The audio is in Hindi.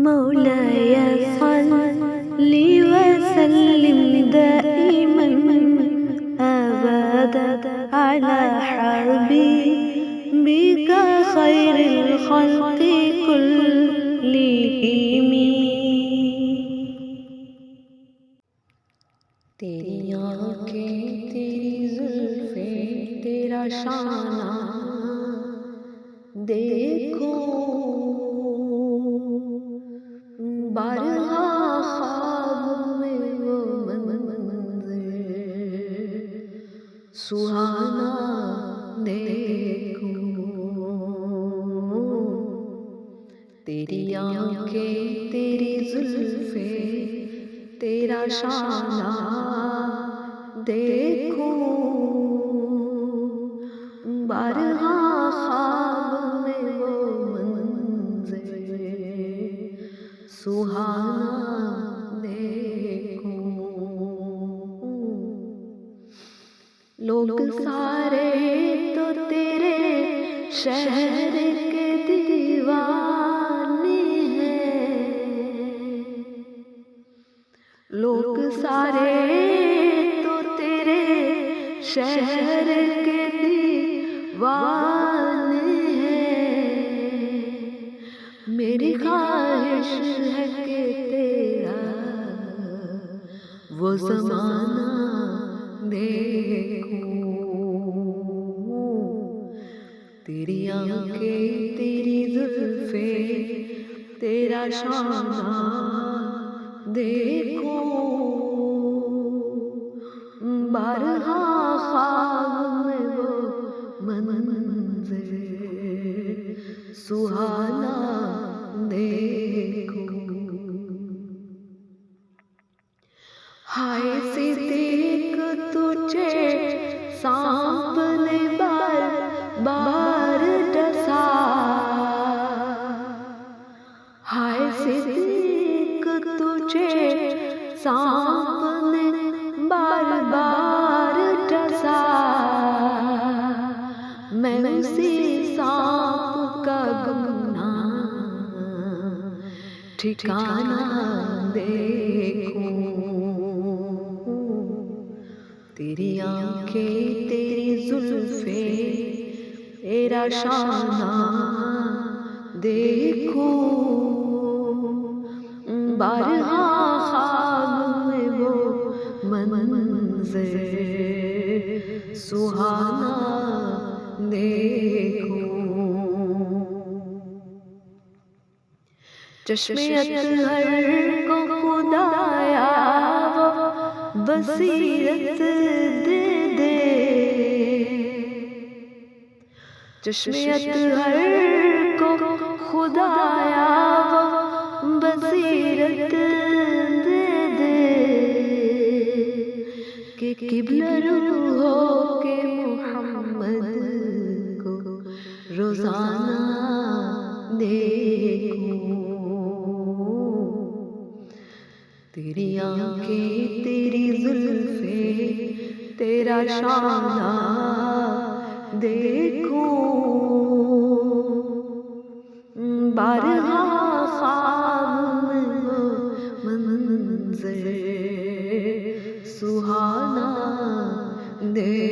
मौलाय सल्लि वसल्लिम दाइमन अबदा अला हबीबिका खैरिल खल्क़ि कुल्लिहिम। तेरी आँखें तेरी जुल्फ़ें तेरा शाना देखो, बारहा ख्वाब में वो मंज़र सुहाना देखो। तेरी आँखें तेरी जुल्फ़ें तेरा शाना देखो, बारहा ख्वाब में वो मंज़र सुहाना देखो। लोग सारे तो तेरे शहर के दीवाने हैं, लोग सारे तो तेरे शहर के दीवाने हैं। मेरी ख्वाहिश है कि तेरा वो ज़माना देखूं। तेरी आँखें तेरी जुल्फ़ें तेरा शाना देखो, बारहा ख्वाब में वो मंज़र सुहाना देखो। हाय सिद्दीक़ तुझे सांप ने बार बार डसा, हाय सिद्दीक़ तुझे सांप ने बार बार डसा। मैं उसी सांप का गुनाह ठिकाना देखूं। तेरी आँखें तेरी जुल्फ़ें तेरा शाना देखो, बारहा ख्वाब में वो मंज़र सुहाना देखो। चश्मे अतहर को खुदाया वो बसीरत दे दे, चश्मे अतहर को खुदाया वो बसीरत दे दे, कि क़िबला हो के मोहम्मद को रोज़ाना देखूं। तेरी आँखें तेरी जुल्फ़ें तेरा शाना देखो, बारहा ख्वाब में वो मंज़र सुहाना देखो।